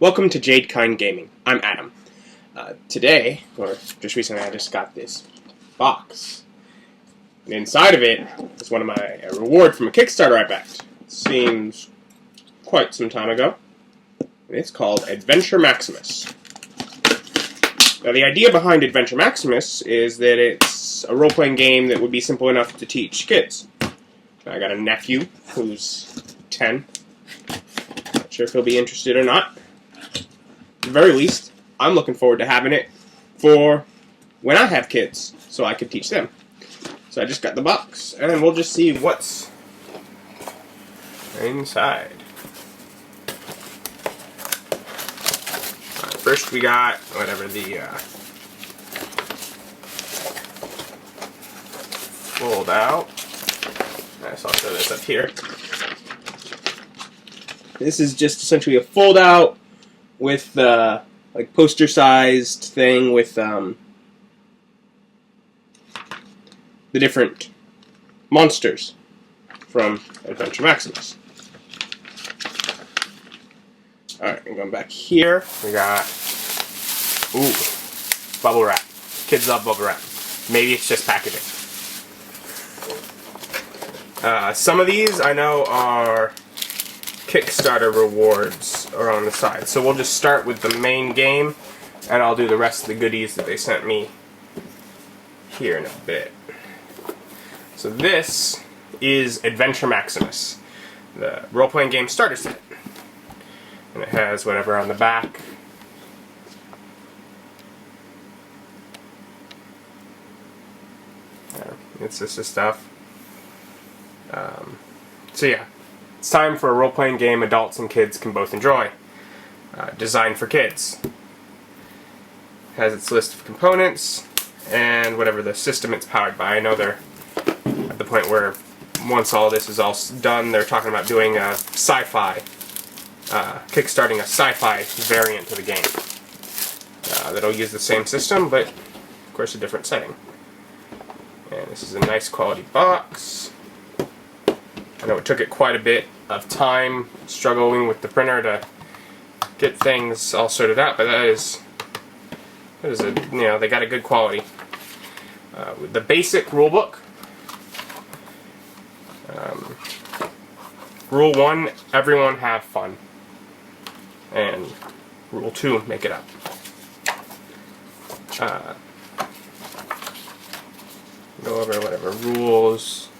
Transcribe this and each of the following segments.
Welcome to Jade Kind Gaming. I'm Adam. Today, or just recently, I just got this box. And inside of it is one of my reward from a Kickstarter I backed. It seems quite some time ago. And it's called Adventure Maximus. Now, the idea behind Adventure Maximus is that it's a role-playing game that would be simple enough to teach kids. I got a nephew who's 10. Not sure if he'll be interested or not. At the very least, I'm looking forward to having it for when I have kids, so I could teach them. So I just got the box, and we'll just see what's inside. First we got whatever the fold out. Nice, I'll throw this up here. This is just essentially a fold out with like poster-sized thing with the different monsters from Adventure Maximus. Alright, I'm going back here. We got bubble wrap. Kids love bubble wrap. Maybe it's just packaging. Some of these I know are Kickstarter rewards are on the side. So we'll just start with the main game, and I'll do the rest of the goodies that they sent me here in a bit. So this is Adventure Maximus, the Roleplaying Game Starter Set. And it has whatever on the back. It's just the stuff. So yeah, it's time for a role-playing game adults and kids can both enjoy. Designed for kids. Has its list of components and whatever the system it's powered by. I know they're at the point where once all this is all done, they're talking about doing a sci-fi, kickstarting a sci-fi variant of the game. That'll use the same system, but of course a different setting. And this is a nice quality box. I know it took it quite a bit of time struggling with the printer to get things all sorted out, but that is a, they got a good quality. With the basic rulebook. Rule 1, everyone have fun. And Rule 2, make it up. Go over whatever rules.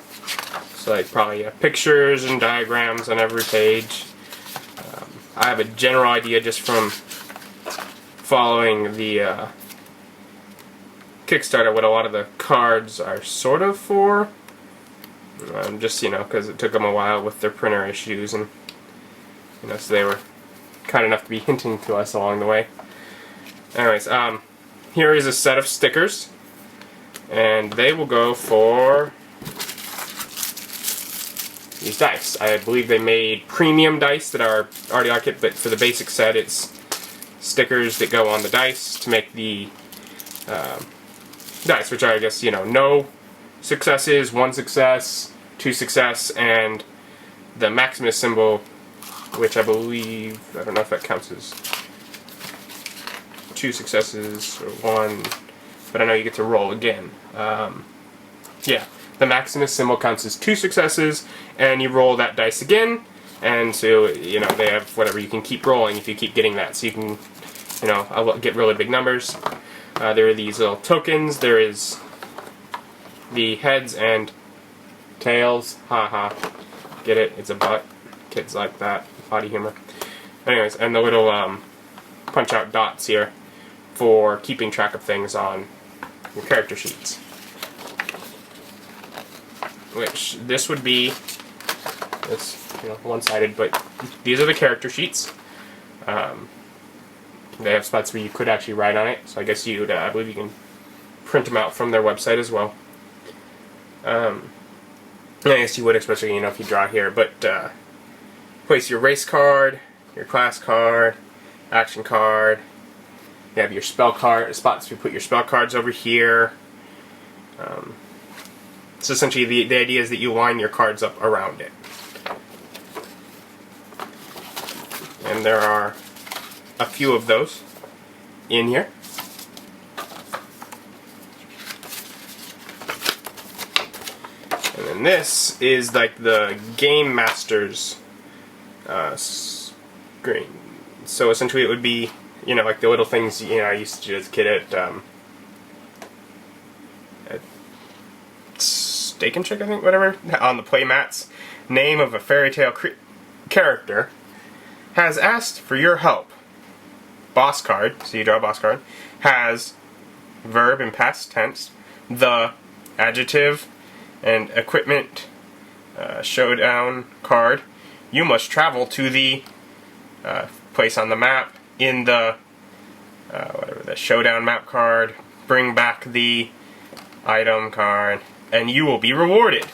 It's like probably pictures and diagrams on every page. I have a general idea just from following the Kickstarter what a lot of the cards are sort of for. Just, because it took them a while with their printer issues, and, so they were kind enough to be hinting to us along the way. Anyways, here is a set of stickers, and they will go for these dice. I believe they made premium dice that are already like it, but for the basic set, it's stickers that go on the dice to make the dice, which are, I guess, no successes, 1 success, 2 success, and the Maximus symbol, which I believe, I don't know if that counts as 2 successes or 1, but I know you get to roll again. Yeah, the Maximus symbol counts as 2 successes, and you roll that dice again, and so, they have whatever, you can keep rolling if you keep getting that, so you can, get really big numbers. There are these little tokens. There is the heads and tails. Haha. Get it? It's a butt. Kids like that. Body humor. Anyways, and the little punch-out dots here for keeping track of things on your character sheets. Which, this would be, it's, one-sided, but these are the character sheets. They have spots where you could actually write on it, so I guess you'd, I believe you can print them out from their website as well. I guess you would, especially, if you draw here, but place your race card, your class card, action card. You have your spell card, spots to put your spell cards over here. So essentially the idea is that you line your cards up around it. And there are a few of those in here. And then this is like the Game Master's screen. So essentially it would be, you know, like the little things, you know, I used to do as a kid at Steak and Chick, I think, whatever, on the play mats. Name of a fairy tale character has asked for your help. Boss card, so you draw a boss card, has verb in past tense, the adjective and equipment showdown card. You must travel to the place on the map in the whatever, the showdown map card, bring back the item card, and you will be rewarded.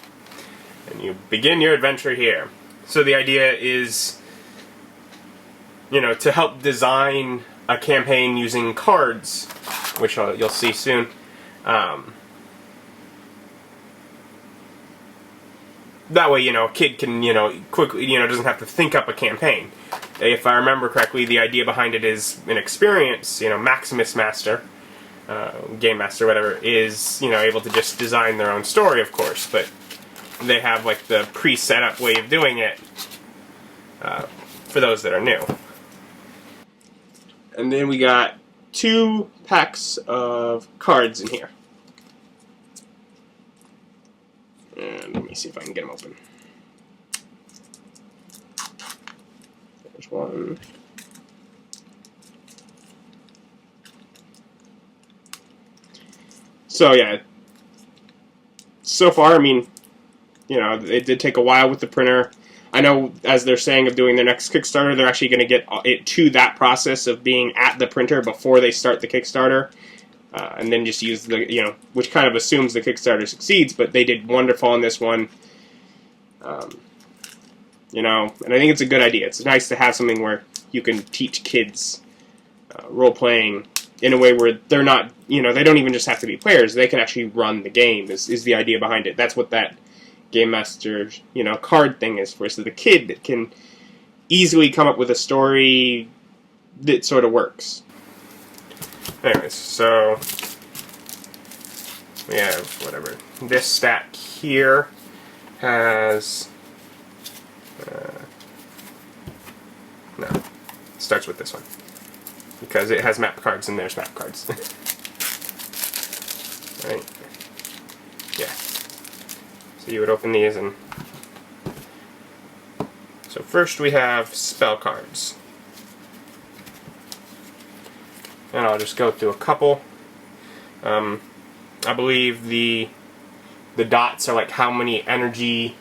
And you begin your adventure here. So the idea is, you know, to help design a campaign using cards, which you'll see soon. That way, you know, a kid can, you know, quickly, you know, doesn't have to think up a campaign. If I remember correctly, the idea behind it is an experience, you know, Maximus Master, Game Master, whatever, is, you know, able to just design their own story, of course, but they have, like, the pre-set up way of doing it for those that are new. And then we got 2 packs of cards in here. And let me see if I can get them open. There's one. So yeah, so far, I mean, you know, it did take a while with the printer. I know, as they're saying of doing their next Kickstarter, they're actually going to get it to that process of being at the printer before they start the Kickstarter. And then just use the, you know, which kind of assumes the Kickstarter succeeds, but they did wonderful on this one. You know, and I think it's a good idea. It's nice to have something where you can teach kids role-playing in a way where they're not, you know, they don't even just have to be players. They can actually run the game, is the idea behind it. That's what that Game Master, you know, card thing is for. So the kid that can easily come up with a story that sort of works. Anyways, so we have, whatever, this stack here has, no, it starts with this one, because it has map cards and there's map cards. Right, yeah, so you would open these, and so first we have spell cards. And I'll just go through a couple. I believe the dots are like how many energy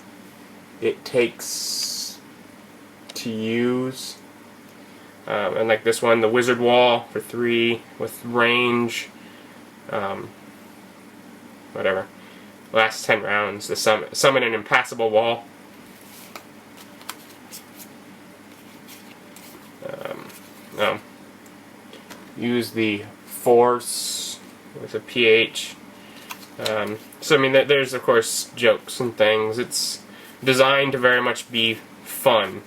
it takes to use. And like this one, the Wizard Wall for 3 with range. Whatever. Last 10 rounds, the summon an impassable wall. Use the force with a pH. So I mean, there's of course jokes and things. It's designed to very much be fun.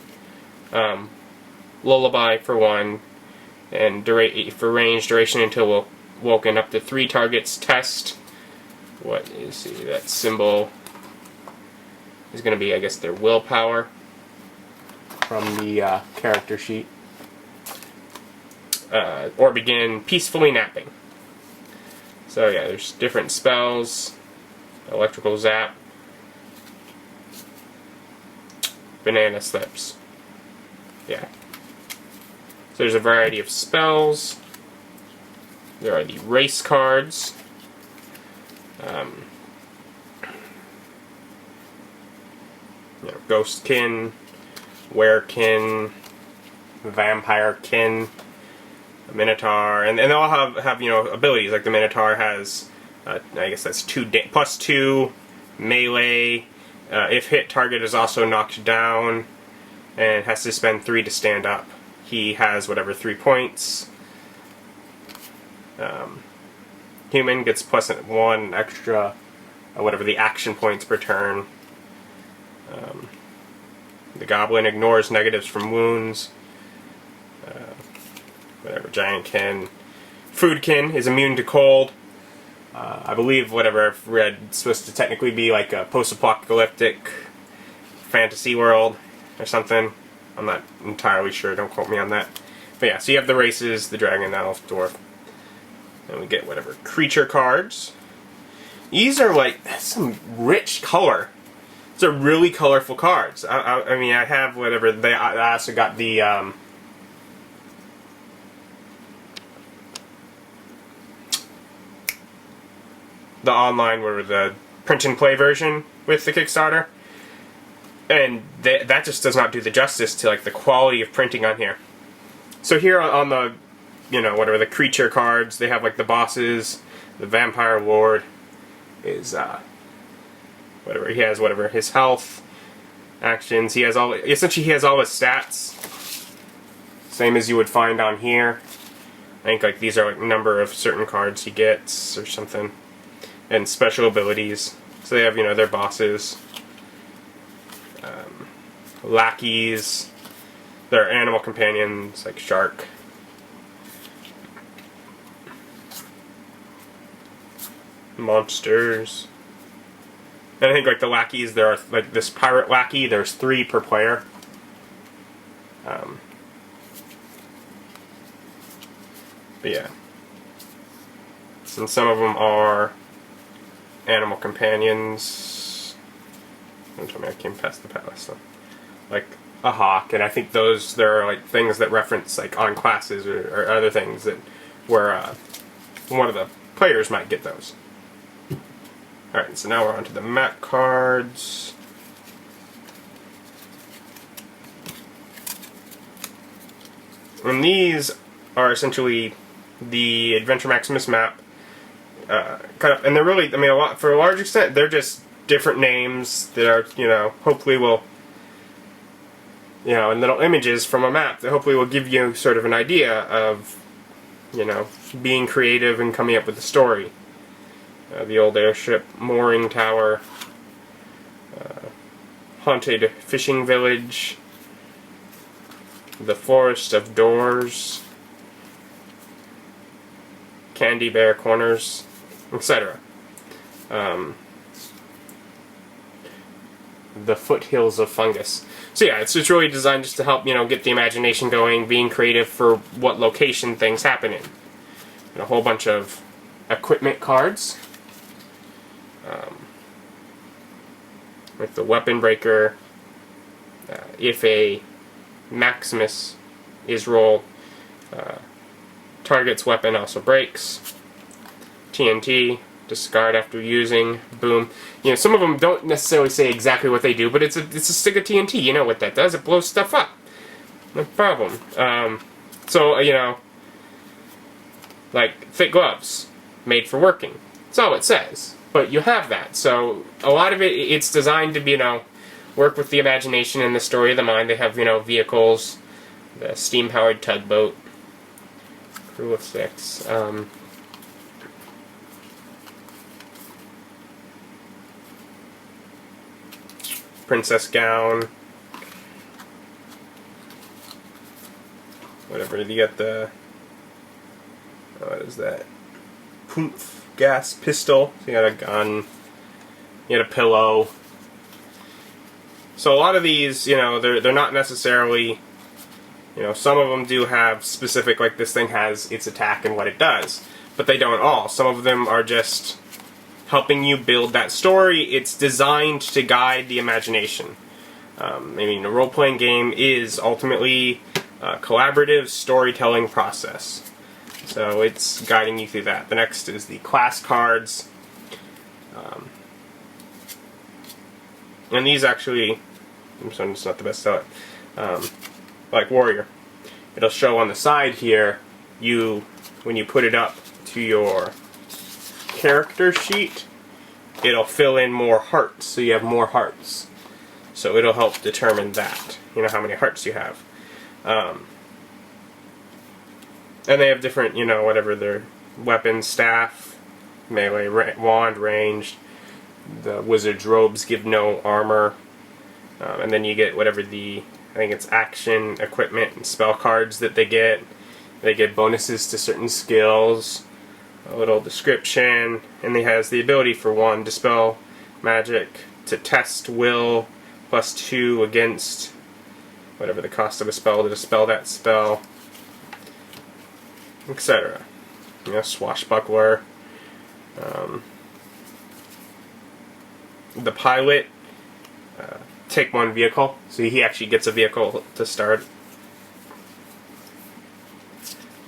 Lullaby for 1, and for range, duration until woken, up to 3 targets. Test. What is that symbol? Is going to be, I guess, their willpower from the character sheet. Or begin peacefully napping. So yeah, there's different spells. Electrical zap. Banana slips. Yeah. So there's a variety of spells. There are the race cards. You know, Ghostkin, Werekin, Vampirekin, Minotaur, and they all have you know, abilities. Like the Minotaur has, I guess that's +2 melee. If hit, target is also knocked down, and has to spend 3 to stand up. He has whatever 3 points. Human gets +1 extra, whatever the action points per turn. The Goblin ignores negatives from wounds. whatever, Giantkin. Foodkin is immune to cold. I believe whatever I've read it's supposed to technically be like a post-apocalyptic fantasy world or something. I'm not entirely sure, don't quote me on that. But yeah, so you have the races, the dragon, elf, dwarf. And we get whatever creature cards. These are like some rich color. These are really colorful cards. I mean, I have whatever, I also got the online, where the print and play version with the Kickstarter, and that just does not do the justice to like the quality of printing on here. So here on the, whatever the creature cards, they have like the bosses, the vampire lord is whatever he has, whatever his health, actions. He has essentially he has all his stats, same as you would find on here. I think like these are like number of certain cards he gets or something. And special abilities. So they have, their bosses, lackeys, their animal companions, like shark. Monsters. And I think like the lackeys, there are like this pirate lackey, there's 3 per player. But yeah. And some of them are animal companions. Don't tell me I came past the palace. So. Like a hawk, and I think there are like things that reference like on classes or other things that where one of the players might get those. Alright, so now we're on to the map cards. And these are essentially the Adventure Maximus map. Kind of, and they're really, I mean, for a large extent, they're just different names that are, hopefully will, and little images from a map that hopefully will give you sort of an idea of, being creative and coming up with a story. The old airship mooring tower, haunted fishing village, the forest of doors, candy bear corners, etc. The foothills of fungus. So yeah, it's really designed just to help, get the imagination going, being creative for what location things happen in. And a whole bunch of equipment cards. With the weapon breaker. If a Maximus is rolled, target's weapon also breaks. TNT, discard after using. Boom. Some of them don't necessarily say exactly what they do, but it's a stick of TNT. You know what that does? It blows stuff up. No problem. So, like thick gloves, made for working. That's all it says. But you have that. So a lot of it's designed to be, work with the imagination and the story of the mind. They have, vehicles, the steam-powered tugboat, crew of 6. Princess gown. Whatever, you got the... what is that? Poomph gas pistol. So you got a gun. You got a pillow. So a lot of these, they're not necessarily... some of them do have specific, like this thing has its attack and what it does. But they don't all. Some of them are just helping you build that story. It's designed to guide the imagination. A role-playing game is ultimately a collaborative storytelling process. So it's guiding you through that. The next is the class cards. And these actually, it's not the best to it. Like Warrior. It'll show on the side here, when you put it up to your character sheet, it'll fill in more hearts, so you have more hearts. So it'll help determine that, how many hearts you have. And they have different, whatever their weapons, staff, melee, wand, ranged. The wizard's robes give no armor. And then you get whatever I think it's action, equipment, and spell cards that they get. They get bonuses to certain skills, a little description, and he has the ability for 1, dispel magic, to test will, +2 against whatever the cost of a spell to dispel that spell, etc. You know, Swashbuckler. The pilot, take 1 vehicle, so he actually gets a vehicle to start.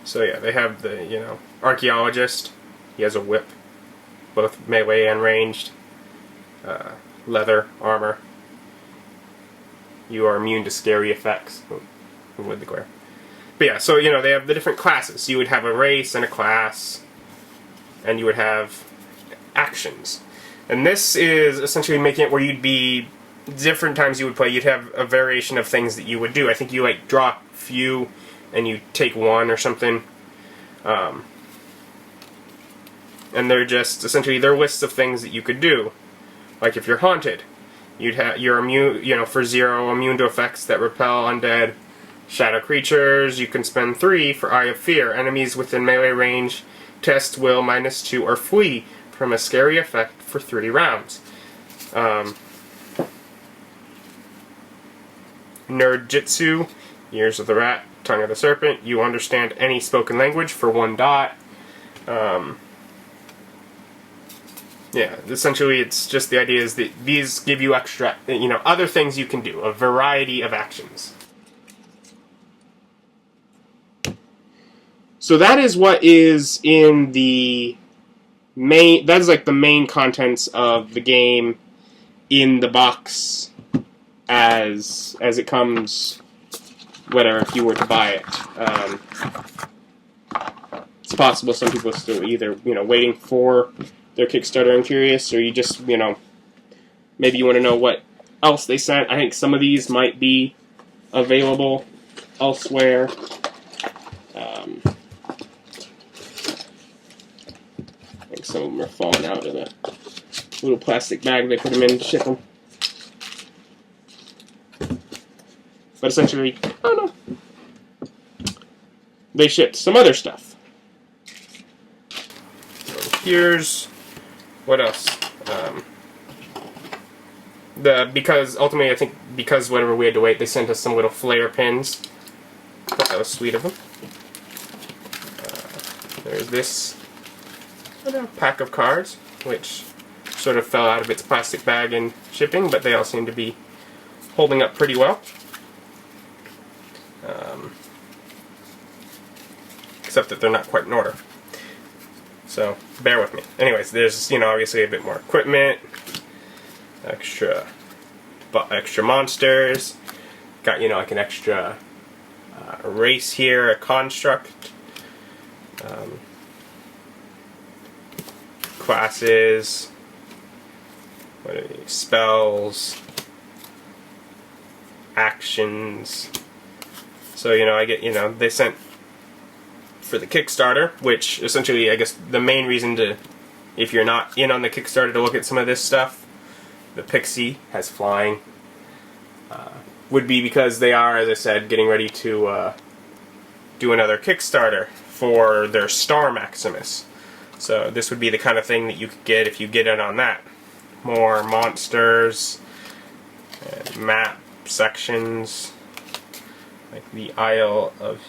So yeah, they have the, you know, archaeologist. He has a whip, both melee and ranged. Leather armor. You are immune to scary effects. With the glare. But yeah, so you know, they have the different classes. You would have a race and a class, and you would have actions. And this is essentially making it where you'd be, different times you would play, you'd have a variation of things that you would do. I think you like draw a few, and you take 1 or something. And they're just, essentially, they're lists of things that you could do. Like if you're haunted, you're immune, you know, for 0, immune to effects that repel undead, shadow creatures. You can spend 3 for Eye of Fear. Enemies within melee range, test will -2 or flee from a scary effect for 3 rounds. Nerd Jitsu, Ears of the Rat, Tongue of the Serpent. You understand any spoken language for 1 dot. Yeah, essentially it's just the idea is that these give you extra, you know, other things you can do, a variety of actions. So that is what is in the main, that is like the main contents of the game in the box as it comes, whatever, if you were to buy it. It's possible some people are still either, you know, waiting for their Kickstarter, I'm curious, or you just, you know, maybe you want to know what else they sent. I think some of these might be available elsewhere. I think some of them are falling out of the little plastic bag they put them in to ship them. But essentially, I don't know. They shipped some other stuff. So here's what else. Because ultimately, I think because whatever we had to wait, they sent us some little flare pins. Thought that was sweet of them. There's this pack of cards, which sort of fell out of its plastic bag in shipping, but they all seem to be holding up pretty well. Except that they're not quite in order. So, bear with me. Anyways, there's, you know, obviously a bit more equipment, extra monsters, got, you know, like an extra race here, a construct, classes, what are these, spells, actions. So, you know, I get, you know, they sent for the Kickstarter, which essentially, I guess, the main reason to, if you're not in on the Kickstarter, to look at some of this stuff, the Pixie has flying, would be because they are, as I said, getting ready to do another Kickstarter for their Star Maximus. So this would be the kind of thing that you could get if you get in on that. More monsters, and map sections, like the Isle of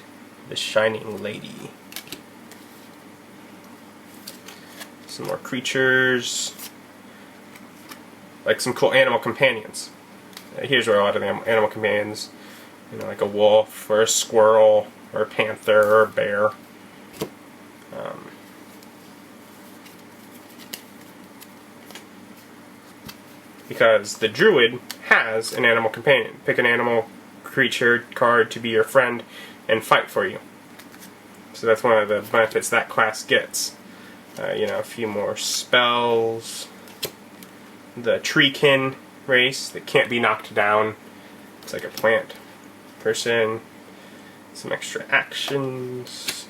the Shining Lady. Some more creatures, like some cool animal companions. Here's where a lot of the animal companions, you know, like a wolf or a squirrel or a panther or a bear. Because the druid has an animal companion. Pick an animal creature card to be your friend and fight for you. So that's one of the benefits that class gets. You know, a few more spells. The treekin race that can't be knocked down. It's like a plant person. Some extra actions.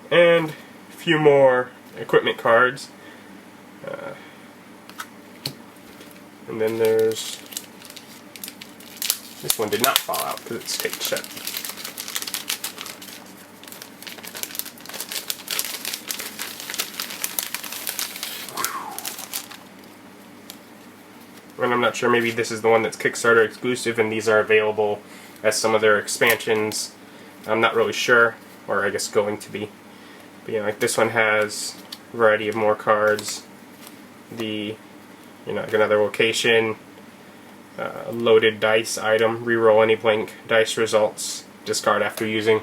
And a few more equipment cards. And then there's... This one did not fall out because it's taped shut. and I'm not sure, maybe this is the one that's Kickstarter exclusive and these are available as some of their expansions. I'm not really sure, or I guess going to be. But like this one has a variety of more cards. The, like another location, loaded dice item, reroll any blank dice results, discard after using.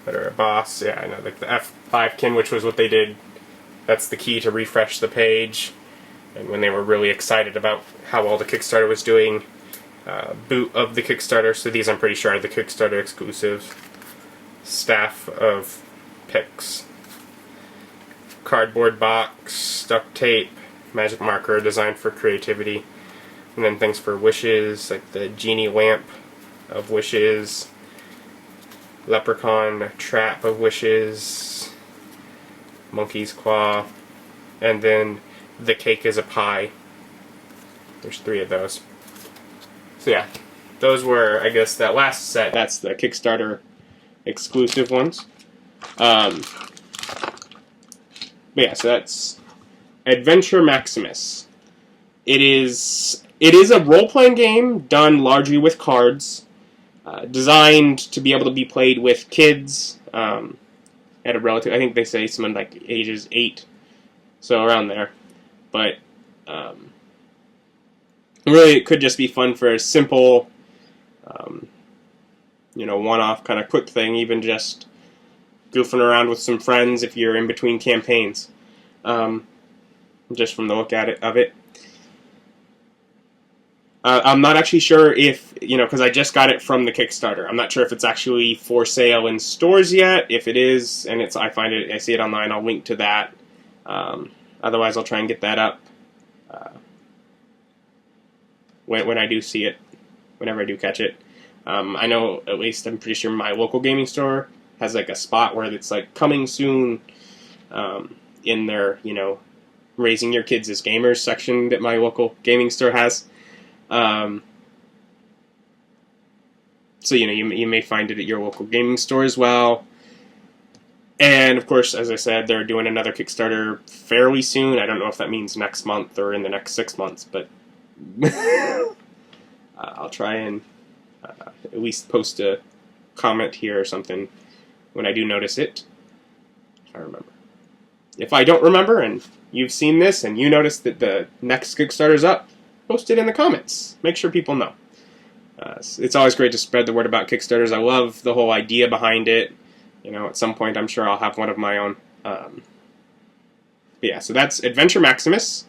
Better a boss, yeah, I know, like the F5 kin, which was what they did. That's the key to refresh the page. And when they were really excited about how well the Kickstarter was doing, boot of the Kickstarter. So these, I'm pretty sure, are the Kickstarter exclusive. Staff of picks. Cardboard box, duct tape, magic marker designed for creativity. And then things for wishes, like the genie lamp of wishes. Leprechaun trap of wishes. Monkey's claw. And then the cake is a pie. There's 3 of those. So yeah, those were, I guess, that last set. That's the Kickstarter exclusive ones. But yeah, so that's Adventure Maximus. It is a role-playing game done largely with cards, designed to be able to be played with kids at a relative. I think they say someone like ages 8, so around there. But really, it could just be fun for a simple, one-off kind of quick thing, even just goofing around with some friends if you're in between campaigns. Just from the look at it of it. I'm not actually sure if, because I just got it from the Kickstarter. I'm not sure if it's actually for sale in stores yet. If it is, and I see it online, I'll link to that. Otherwise, I'll try and get that up when I do see it, whenever I do catch it. I know, at least I'm pretty sure my local gaming store has like a spot where it's like coming soon in their, raising your kids as gamers section that my local gaming store has. So, you may find it at your local gaming store as well. And, of course, as I said, they're doing another Kickstarter fairly soon. I don't know if that means next month or in the next 6 months, but I'll try and at least post a comment here or something when I do notice it, if I remember. If I don't remember and you've seen this and you notice that the next Kickstarter's up, post it in the comments. Make sure people know. It's always great to spread the word about Kickstarters. I love the whole idea behind it. At some point I'm sure I'll have one of my own. But yeah, so that's Adventure Maximus.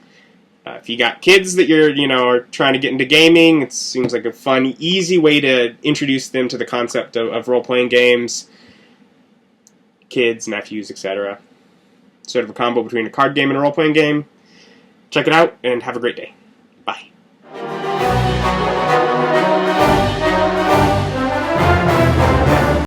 If you got kids that you're, are trying to get into gaming, it seems like a fun, easy way to introduce them to the concept of role-playing games. Kids, nephews, etc. Sort of a combo between a card game and a role-playing game. Check it out, and have a great day. Bye.